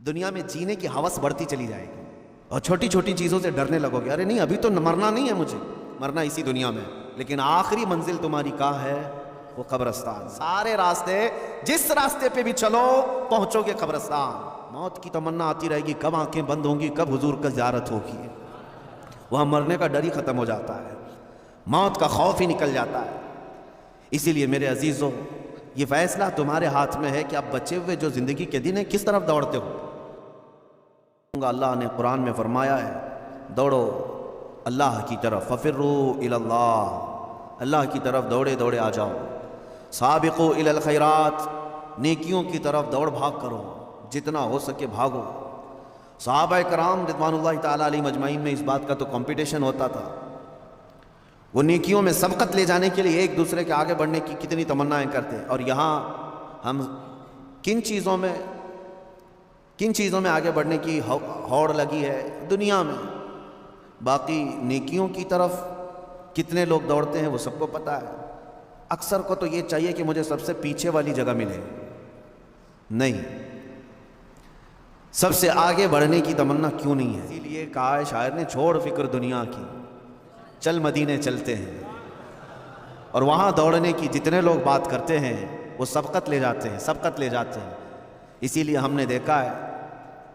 دنیا میں جینے کی ہوس بڑھتی چلی جائے گی اور چھوٹی چھوٹی چیزوں سے ڈرنے لگو گے. ارے نہیں ابھی تو مرنا نہیں ہے مجھے, مرنا اسی دنیا میں, لیکن آخری منزل تمہاری کہاں ہے؟ وہ قبرستان. سارے راستے جس راستے پہ بھی چلو پہنچو گے قبرستان. موت کی تمنا آتی رہے گی کب آنکھیں بند ہوں گی, کب حضور کا زیارت ہوگی. وہاں مرنے کا ڈر ہی ختم ہو جاتا ہے, موت کا خوف ہی نکل جاتا ہے. اسی لیے میرے عزیزوں, یہ فیصلہ تمہارے ہاتھ میں ہے کہ آپ بچے ہوئے جو زندگی کے دن ہیں کس طرف دوڑتے ہو. اللہ نے قرآن میں فرمایا ہے دوڑو اللہ کی طرف, ففروا الی اللہ, اللہ کی طرف دوڑے دوڑے آ جاؤ. سابقوا الی الخیرات, نیکیوں کی طرف دوڑ بھاگ کرو, جتنا ہو سکے بھاگو. صحابہ کرام رضوان اللہ تعالیٰ علیہ مجمعین میں اس بات کا تو کمپٹیشن ہوتا تھا. وہ نیکیوں میں سبقت لے جانے کے لیے ایک دوسرے کے آگے بڑھنے کی کتنی تمنائیں کرتے. اور یہاں ہم کن چیزوں میں آگے بڑھنے کی ہوڑ لگی ہے دنیا میں, باقی نیکیوں کی طرف کتنے لوگ دوڑتے ہیں وہ سب کو پتہ ہے. اکثر کو تو یہ چاہیے کہ مجھے سب سے پیچھے والی جگہ ملے, نہیں, سب سے آگے بڑھنے کی تمنا کیوں نہیں ہے. اسی لیے کہا ہے شاعر نے, چھوڑ فکر دنیا کی چل مدینے چلتے ہیں. اور وہاں دوڑنے کی جتنے لوگ بات کرتے ہیں وہ سبقت لے جاتے ہیں. اسی لیے ہم نے دیکھا ہے,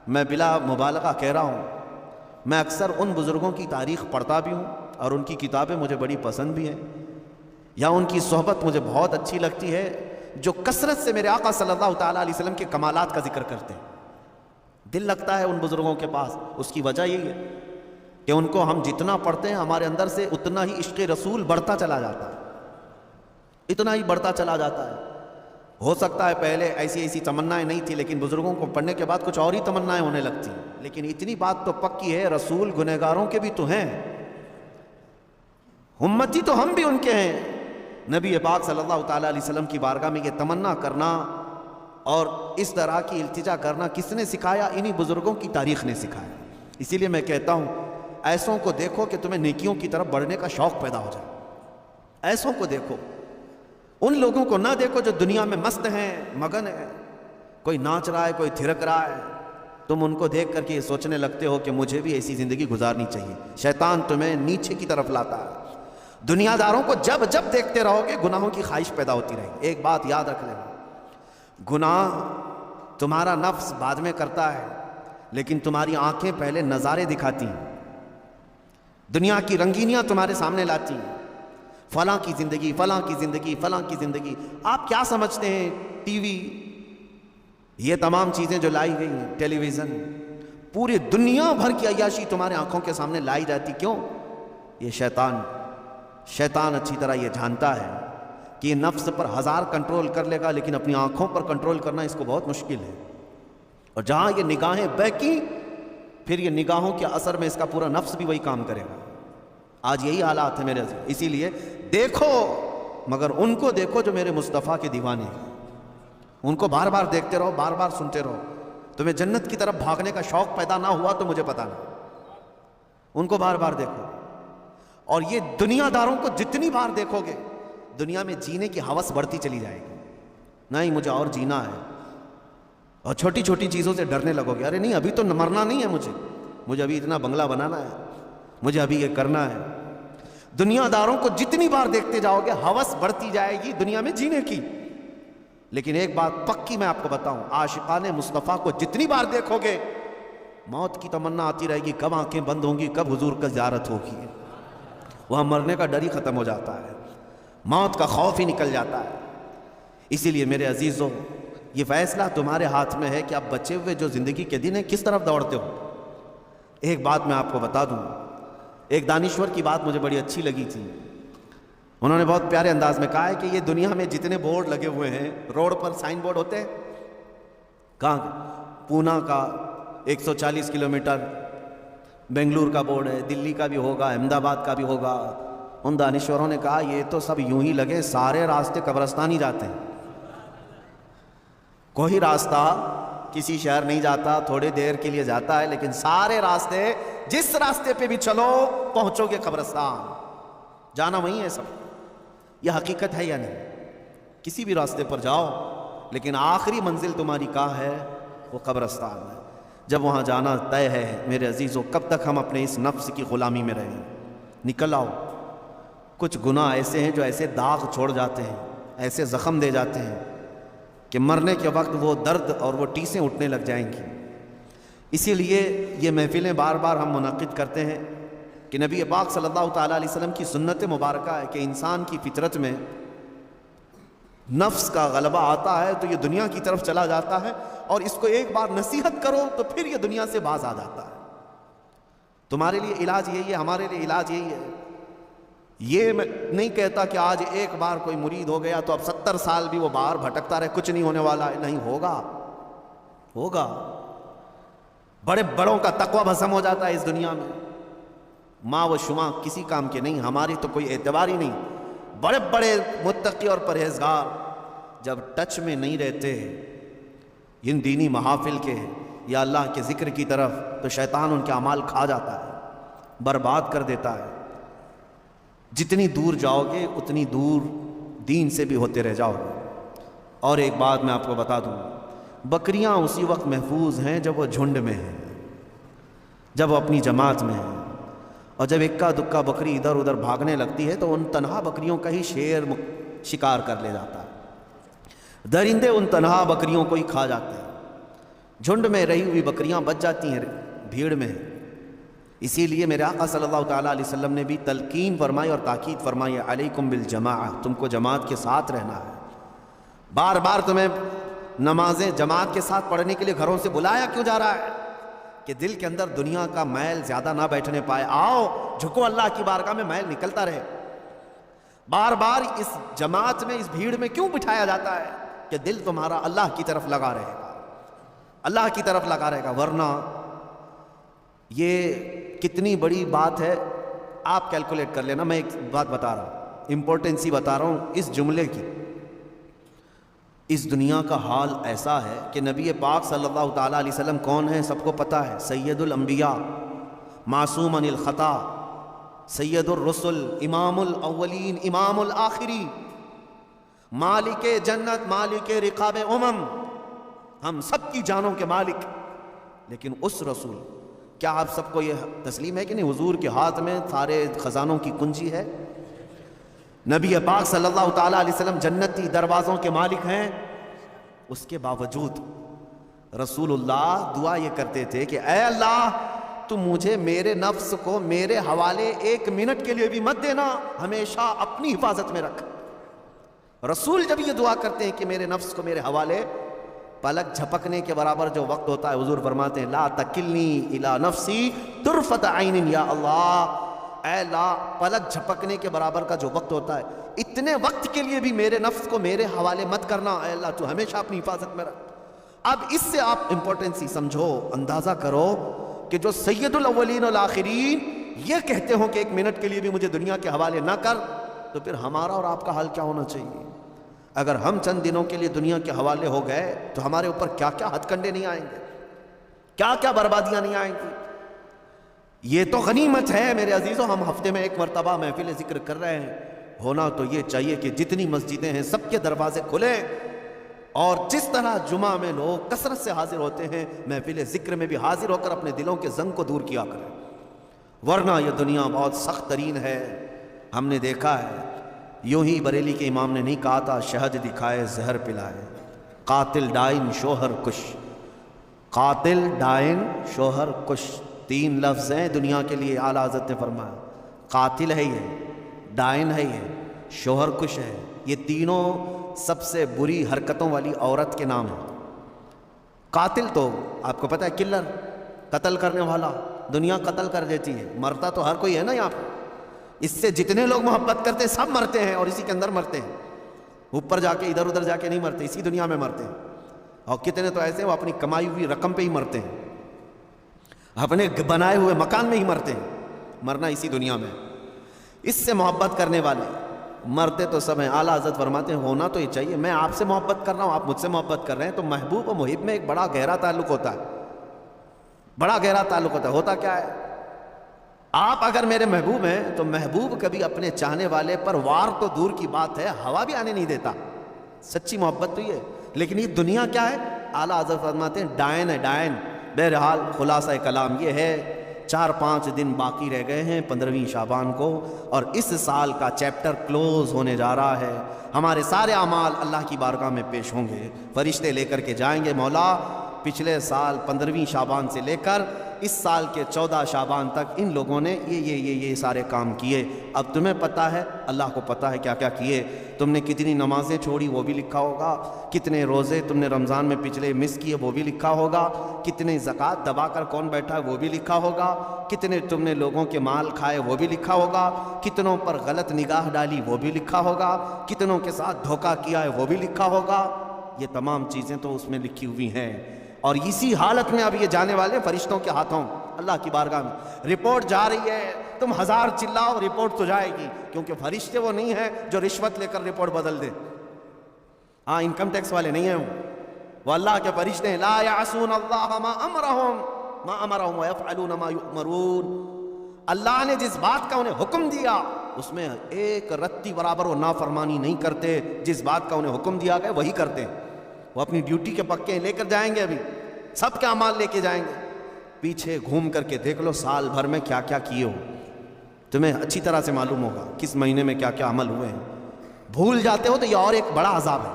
میں بلا مبالغہ کہہ رہا ہوں, میں اکثر ان بزرگوں کی تاریخ پڑھتا بھی ہوں اور ان کی کتابیں مجھے بڑی پسند بھی ہیں, یا ان کی صحبت مجھے بہت اچھی لگتی ہے جو کثرت سے میرے آقا صلی اللہ تعالیٰ علیہ وسلم کے کمالات کا ذکر کرتے ہیں. دل لگتا ہے ان بزرگوں کے پاس. اس کی وجہ یہی ہے کہ ان کو ہم جتنا پڑھتے ہیں ہمارے اندر سے اتنا ہی عشق رسول بڑھتا چلا جاتا ہے, اتنا ہی بڑھتا چلا جاتا ہے. ہو سکتا ہے پہلے ایسی تمنائیں نہیں تھی, لیکن بزرگوں کو پڑھنے کے بعد کچھ اور ہی تمنائیں ہونے لگتی. لیکن اتنی بات تو پکی ہے, رسول گنہگاروں کے بھی تو ہیں, امتی تو ہم بھی ان کے ہیں. نبی پاک صلی اللہ تعالیٰ علیہ وسلم کی بارگاہ میں یہ تمنا کرنا اور اس طرح کی التجا کرنا کس نے سکھایا؟ انہی بزرگوں کی تاریخ نے سکھایا. اسی لیے میں کہتا ہوں ایسوں کو دیکھو کہ تمہیں نیکیوں کی طرف بڑھنے کا شوق پیدا ہو جائے. ایسوں کو دیکھو, ان لوگوں کو نہ دیکھو جو دنیا میں مست ہیں, مگن ہیں, کوئی ناچ رہا ہے, کوئی تھرک رہا ہے. تم ان کو دیکھ کر کے یہ سوچنے لگتے ہو کہ مجھے بھی ایسی زندگی گزارنی چاہیے. شیطان تمہیں نیچے کی طرف لاتا ہے. دنیا داروں کو جب دیکھتے رہو گے گناہوں کی خواہش پیدا ہوتی رہے گی. ایک بات یاد رکھ لینا, گناہ تمہارا نفس بعد میں کرتا ہے, لیکن تمہاری آنکھیں پہلے نظارے دکھاتی ہیں, دنیا کی رنگینیاں تمہارے سامنے لاتی ہیں. فلاں کی زندگی, فلاں کی زندگی, فلاں کی زندگی. آپ کیا سمجھتے ہیں ٹی وی, یہ تمام چیزیں جو لائی گئی ہیں, ٹیلی ویژن, پوری دنیا بھر کی عیاشی تمہارے آنکھوں کے سامنے لائی جاتی. کیوں؟ یہ شیطان اچھی طرح یہ جانتا ہے کہ یہ نفس پر ہزار کنٹرول کر لے گا, لیکن اپنی آنکھوں پر کنٹرول کرنا اس کو بہت مشکل ہے. اور جہاں یہ نگاہیں بہکی, پھر یہ نگاہوں کے اثر میں اس کا پورا نفس بھی وہی کام کرے گا. آج یہی حالات ہے میرے عزیز. اسی لیے دیکھو, مگر ان کو دیکھو جو میرے مصطفیٰ کے دیوانے ہیں. ان کو بار بار دیکھتے رہو, بار بار سنتے رہو. تمہیں جنت کی طرف بھاگنے کا شوق پیدا نہ ہوا تو مجھے پتہ نہیں. ان کو بار بار دیکھو. اور یہ دنیا داروں کو جتنی بار دیکھو گے دنیا میں جینے کی ہوس بڑھتی چلی جائے گی. نہیں مجھے اور جینا ہے, اور چھوٹی چھوٹی چیزوں سے ڈرنے لگو گے. ارے نہیں ابھی تو مرنا نہیں ہے مجھے ابھی اتنا بنگلہ بنانا ہے, مجھے ابھی یہ کرنا ہے. دنیا داروں کو جتنی بار دیکھتے جاؤ گے ہوس بڑھتی جائے گی دنیا میں جینے کی. لیکن ایک بات پکی میں آپ کو بتاؤں, عاشقان مصطفیٰ کو جتنی بار دیکھو گے موت کی تمنا آتی رہے گی کب آنکھیں بند ہوں گی, کب حضور کا زیارت ہوگی. وہاں مرنے کا ڈر ہی ختم ہو جاتا ہے, موت کا خوف ہی نکل جاتا ہے. اسی لیے میرے عزیزوں, یہ فیصلہ تمہارے ہاتھ میں ہے کہ آپ بچے ہوئے جو زندگی کے دن ہیں کس طرف دوڑتے ہو. ایک بات میں آپ کو بتا دوں, ایک دانشور کی بات مجھے بڑی اچھی لگی تھی. انہوں نے بہت پیارے انداز میں کہا ہے کہ یہ دنیا میں جتنے بورڈ لگے ہوئے ہیں, روڈ پر سائن بورڈ ہوتے ہیں, کہاں پونا کا 140 کلومیٹر, بنگلور کا بورڈ ہے, دلی کا بھی ہوگا, احمد آباد کا بھی ہوگا. ان دانشوروں نے کہا یہ تو سب یوں ہی لگے, سارے راستے قبرستان ہی جاتے ہیں. کوئی راستہ کسی شہر نہیں جاتا, تھوڑے دیر کے لیے جاتا ہے, لیکن سارے راستے جس راستے پہ بھی چلو پہنچو گے قبرستان. جانا وہیں ہے سب. یہ حقیقت ہے یا نہیں؟ کسی بھی راستے پر جاؤ لیکن آخری منزل تمہاری کہاں ہے؟ وہ قبرستان ہے. جب وہاں جانا طے ہے میرے عزیزو، کب تک ہم اپنے اس نفس کی غلامی میں رہیں؟ نکل آؤ۔ کچھ گناہ ایسے ہیں جو ایسے داغ چھوڑ جاتے ہیں، ایسے زخم دے جاتے ہیں کہ مرنے کے وقت وہ درد اور وہ ٹیسیں اٹھنے لگ جائیں گی۔ اسی لیے یہ محفلیں بار بار ہم منعقد کرتے ہیں کہ نبی پاک صلی اللہ تعالیٰ علیہ وسلم کی سنت مبارکہ ہے کہ انسان کی فطرت میں نفس کا غلبہ آتا ہے تو یہ دنیا کی طرف چلا جاتا ہے، اور اس کو ایک بار نصیحت کرو تو پھر یہ دنیا سے باز آ جاتا ہے۔ تمہارے لیے علاج یہی ہے، ہمارے لیے علاج یہی ہے۔ یہ میں نہیں کہتا کہ آج ایک بار کوئی مرید ہو گیا تو اب 70 سال بھی وہ باہر بھٹکتا رہے، کچھ نہیں ہونے والا ہے، نہیں ہوگا۔ بڑے بڑوں کا تقوی بھسم ہو جاتا ہے اس دنیا میں، ماں و شما کسی کام کے نہیں، ہماری تو کوئی اعتبار ہی نہیں۔ بڑے بڑے متقی اور پرہیزگار جب ٹچ میں نہیں رہتے ان دینی محافل کے یا اللہ کے ذکر کی طرف، تو شیطان ان کے اعمال کھا جاتا ہے، برباد کر دیتا ہے۔ جتنی دور جاؤ گے اتنی دور دین سے بھی ہوتے رہ جاؤ گے۔ اور ایک بات میں آپ کو بتا دوں، بکریاں اسی وقت محفوظ ہیں جب وہ جھنڈ میں ہیں، جب وہ اپنی جماعت میں ہیں، اور جب اکا دکا بکری ادھر ادھر بھاگنے لگتی ہے تو ان تنہا بکریوں کا ہی شیر شکار کر لے جاتا ہے، درندے ان تنہا بکریوں کو ہی کھا جاتے ہیں۔ جھنڈ میں رہی ہوئی بکریاں بچ جاتی ہیں بھیڑ میں۔ اسی لیے میرے آقا صلی اللہ تعالیٰ علیہ وسلم نے بھی تلقین فرمائی اور تاکید فرمائی، علیکم بالجماعہ، تم کو جماعت کے ساتھ رہنا ہے۔ بار بار تمہیں نمازیں جماعت کے ساتھ پڑھنے کے لیے گھروں سے بلایا کیوں جا رہا ہے؟ کہ دل کے اندر دنیا کا میل زیادہ نہ بیٹھنے پائے۔ آؤ جھکو اللہ کی بارگاہ میں، میل نکلتا رہے۔ بار بار اس جماعت میں، اس بھیڑ میں کیوں بٹھایا جاتا ہے؟ کہ دل تمہارا اللہ کی طرف لگا رہے گا، اللہ کی طرف لگا رہے گا۔ ورنہ یہ کتنی بڑی بات ہے، آپ کیلکولیٹ کر لینا۔ میں ایک بات بتا رہا ہوں، امپورٹنسی بتا رہا ہوں اس جملے کی۔ اس دنیا کا حال ایسا ہے کہ نبی پاک صلی اللہ تعالیٰ علیہ وسلم کون ہیں سب کو پتہ ہے، سید الانبیاء، معصوم عن الخطا، سید الرسل، امام الاولین امام الآخرین، مالک جنت، مالک رقاب ہم سب کی جانوں کے مالک۔ لیکن اس رسول، کیا آپ سب کو یہ تسلیم ہے کہ نہیں حضور کے ہاتھ میں سارے خزانوں کی کنجی ہے؟ نبی پاک صلی اللہ تعالیٰ علیہ وسلم جنتی دروازوں کے مالک ہیں، اس کے باوجود رسول اللہ دعا یہ کرتے تھے کہ اے اللہ تو مجھے میرے نفس کو میرے حوالے ایک منٹ کے لیے بھی مت دینا، ہمیشہ اپنی حفاظت میں رکھ۔ رسول جب یہ دعا کرتے ہیں کہ میرے نفس کو میرے حوالے، پلک جھپکنے کے برابر جو وقت ہوتا ہے حضور فرماتے ہیں لا تکلنی الی نفسی طرفۃ عین یا اللہ، اے اللہ پلک جھپکنے کے برابر کا جو وقت ہوتا ہے، اتنے وقت کے لیے بھی میرے نفس کو میرے حوالے مت کرنا، اے اللہ تو ہمیشہ اپنی حفاظت میں رکھ۔ اب اس سے آپ امپورٹنسی سمجھو، اندازہ کرو کہ جو سید الاولین والآخرین یہ کہتے ہوں کہ ایک منٹ کے لیے بھی مجھے دنیا کے حوالے نہ کر، تو پھر ہمارا اور آپ کا حال کیا ہونا چاہیے؟ اگر ہم چند دنوں کے لیے دنیا کے حوالے ہو گئے تو ہمارے اوپر کیا کیا ہتھ کنڈے نہیں آئیں گے، کیا کیا بربادیاں نہیں آئیں گی۔ یہ تو غنیمت ہے میرے عزیزوں، ہم ہفتے میں ایک مرتبہ محفل ذکر کر رہے ہیں، ہونا تو یہ چاہیے کہ جتنی مسجدیں ہیں سب کے دروازے کھلیں، اور جس طرح جمعہ میں لوگ کثرت سے حاضر ہوتے ہیں، محفل ذکر میں بھی حاضر ہو کر اپنے دلوں کے زنگ کو دور کیا کریں، ورنہ یہ دنیا بہت سخت ترین ہے۔ ہم نے دیکھا ہے، یوں ہی بریلی کے امام نے نہیں کہا تھا شہد دکھائے زہر پلائے، قاتل ڈائن شوہر کش، قاتل ڈائن شوہر کش، تین لفظ ہیں دنیا کے لیے اعلیٰ حضرت نے فرمایا، قاتل ہے یہ، ڈائن ہے یہ، شوہر کش ہے، یہ تینوں سب سے بری حرکتوں والی عورت کے نام ہیں۔ قاتل تو آپ کو پتہ ہے کلر، قتل کرنے والا، دنیا قتل کر دیتی ہے، مرتا تو ہر کوئی ہے نا یہاں پہ، اس سے جتنے لوگ محبت کرتے ہیں سب مرتے ہیں اور اسی کے اندر مرتے ہیں، اوپر جا کے ادھر ادھر جا کے نہیں مرتے، اسی دنیا میں مرتے ہیں۔ اور کتنے تو ایسے وہ اپنی کمائی ہوئی رقم پہ ہی مرتے ہیں، اپنے بنائے ہوئے مکان میں ہی مرتے ہیں، مرنا اسی دنیا میں۔ اس سے محبت کرنے والے مرتے تو سب ہیں۔ اعلیٰ حضرت فرماتے ہیں ہونا تو یہ چاہیے، میں آپ سے محبت کر رہا ہوں، آپ مجھ سے محبت کر رہے ہیں، تو محبوب و محب میں ایک بڑا گہرا تعلق ہوتا ہے، بڑا گہرا تعلق ہوتا ہے۔ ہوتا کیا ہے، آپ اگر میرے محبوب ہیں تو محبوب کبھی اپنے چاہنے والے پر وار تو دور کی بات ہے، ہوا بھی آنے نہیں دیتا، سچی محبت تو یہ ہے۔ لیکن یہ دنیا کیا ہے، اعلیٰ حضرت فرماتے ہیں ڈائن ہے، ڈائن، بہرحال خلاصہ کلام یہ ہے، 4-5 دن باقی رہ گئے ہیں 15ویں شعبان کو، اور اس سال کا چیپٹر کلوز ہونے جا رہا ہے۔ ہمارے سارے اعمال اللہ کی بارگاہ میں پیش ہوں گے، فرشتے لے کر کے جائیں گے، مولا پچھلے سال 15ویں شعبان سے لے کر اس سال کے 14 شعبان تک ان لوگوں نے یہ سارے کام کیے۔ اب تمہیں پتہ ہے، اللہ کو پتہ ہے کیا کیا کیے۔ تم نے کتنی نمازیں چھوڑی وہ بھی لکھا ہوگا، کتنے روزے تم نے رمضان میں پچھلے مس کیے وہ بھی لکھا ہوگا، کتنے زکوٰۃ دبا کر کون بیٹھا ہے وہ بھی لکھا ہوگا، کتنے تم نے لوگوں کے مال کھائے وہ بھی لکھا ہوگا، کتنوں پر غلط نگاہ ڈالی وہ بھی لکھا ہوگا، کتنوں کے ساتھ دھوکہ کیا ہے وہ بھی لکھا ہوگا۔ یہ تمام چیزیں تو اس میں لکھی ہوئی ہیں، اور اسی حالت میں اب یہ جانے والے فرشتوں کے ہاتھوں اللہ کی بارگاہ میں رپورٹ جا رہی ہے۔ تم 1000 چلاؤ رپورٹ تو جائے گی، کیونکہ فرشتے وہ نہیں ہیں جو رشوت لے کر رپورٹ بدل دے۔ ہاں، انکم ٹیکس والے نہیں ہیں وہ اللہ کے فرشتے ہیں۔ لا یعصون اللہ ما امرہم ویفعلون ما یؤمرون۔ اللہ نے جس بات کا انہیں حکم دیا اس میں ایک رتی برابر وہ نافرمانی نہیں کرتے، جس بات کا انہیں حکم دیا گیا وہی کرتے ہیں۔ وہ اپنی ڈیوٹی کے پکے لے کر جائیں گے، ابھی سب کے اعمال لے کے جائیں گے۔ پیچھے گھوم کر کے دیکھ لو سال بھر میں کیا کیا کیے ہو، تمہیں اچھی طرح سے معلوم ہوگا کس مہینے میں کیا کیا عمل ہوئے ہیں۔ بھول جاتے ہو تو یہ اور ایک بڑا عذاب ہے،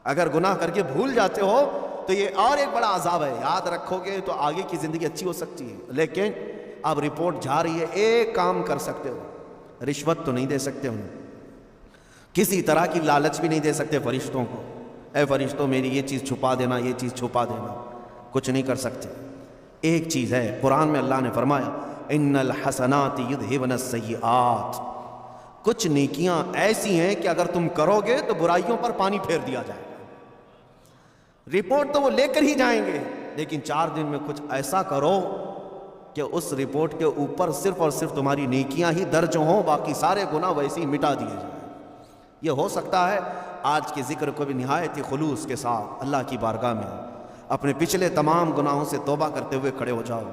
اگر گناہ کر کے بھول جاتے ہو تو یہ اور ایک بڑا عذاب ہے۔ یاد رکھو گے تو آگے کی زندگی اچھی ہو سکتی ہے، لیکن اب رپورٹ جا رہی ہے۔ ایک کام کر سکتے ہو، رشوت تو نہیں دے سکتے انہیں، کسی طرح کی لالچ بھی نہیں دے سکتے فرشتوں کو، اے فرشتوں میری یہ چیز چھپا دینا، یہ چیز چھپا دینا، کچھ نہیں کر سکتے۔ ایک چیز ہے، قرآن میں اللہ نے فرمایا ان الحسنات یذھبن السیئات، کچھ نیکیاں ایسی ہیں کہ اگر تم کرو گے تو برائیوں پر پانی پھیر دیا جائے گا۔ رپورٹ تو وہ لے کر ہی جائیں گے، لیکن 4 دن میں کچھ ایسا کرو کہ اس رپورٹ کے اوپر صرف اور صرف تمہاری نیکیاں ہی درج ہوں، باقی سارے گناہ ویسے ہی مٹا دیے جائیں۔ یہ ہو سکتا ہے آج کے ذکر کو بھی نہایت ہی خلوص کے ساتھ اللہ کی بارگاہ میں اپنے پچھلے تمام گناہوں سے توبہ کرتے ہوئے کھڑے ہو جاؤ،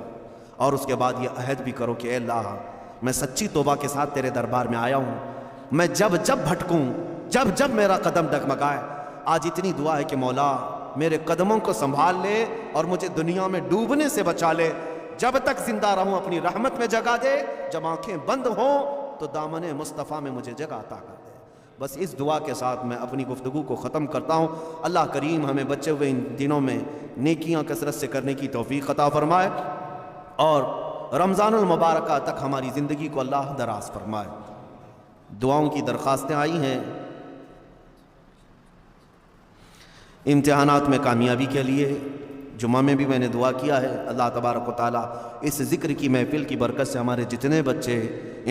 اور اس کے بعد یہ عہد بھی کرو کہ اے اللہ میں سچی توبہ کے ساتھ تیرے دربار میں آیا ہوں، میں جب جب بھٹکوں، جب جب میرا قدم ڈگمگائے، آج اتنی دعا ہے کہ مولا میرے قدموں کو سنبھال لے اور مجھے دنیا میں ڈوبنے سے بچا لے، جب تک زندہ رہوں اپنی رحمت میں جگہ دے، جب آنکھیں بند ہوں تو دامن مصطفیٰ میں مجھے جگہ عطا کر دے۔ بس اس دعا کے ساتھ میں اپنی گفتگو کو ختم کرتا ہوں۔ اللہ کریم ہمیں بچے ہوئے ان دنوں میں نیکیاں کثرت سے کرنے کی توفیق عطا فرمائے، اور رمضان المبارکہ تک ہماری زندگی کو اللہ دراز فرمائے۔ دعاؤں کی درخواستیں آئی ہیں امتحانات میں کامیابی کے لیے۔ جمعہ میں بھی میں نے دعا کیا ہے، اللہ تبارک و تعالیٰ اس ذکر کی محفل کی برکت سے ہمارے جتنے بچے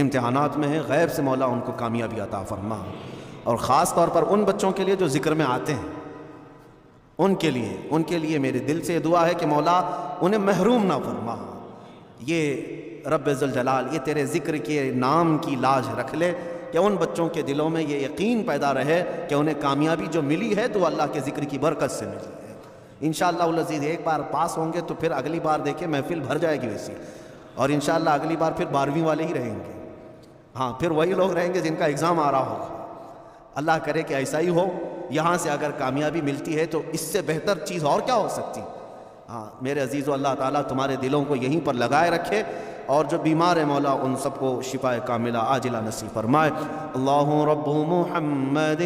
امتحانات میں ہیں غیب سے مولا ان کو کامیابی عطا فرما، اور خاص طور پر ان بچوں کے لیے جو ذکر میں آتے ہیں ان کے لیے میرے دل سے دعا ہے کہ مولا انہیں محروم نہ فرما۔ یہ رب ذوالجلال یہ تیرے ذکر کے نام کی لاج رکھ لے کہ ان بچوں کے دلوں میں یہ یقین پیدا رہے کہ انہیں کامیابی جو ملی ہے تو اللہ کے ذکر کی برکت سے ملی ہے۔ انشاءاللہ العزیز ایک بار پاس ہوں گے تو پھر اگلی بار دیکھیں محفل بھر جائے گی ویسی، اور انشاءاللہ اگلی بار پھر 12ویں والے ہی رہیں گے۔ ہاں، پھر وہی لوگ رہیں گے جن کا ایگزام آ رہا ہوگا۔ اللہ کرے کہ ایسا ہی ہو۔ یہاں سے اگر کامیابی ملتی ہے تو اس سے بہتر چیز اور کیا ہو سکتی۔ ہاں میرے عزیزو، اللہ تعالیٰ تمہارے دلوں کو یہیں پر لگائے رکھے، اور جو بیمار ہے مولا ان سب کو شفا کاملہ عاجلہ نصیب فرمائے۔ اللہ رب محمد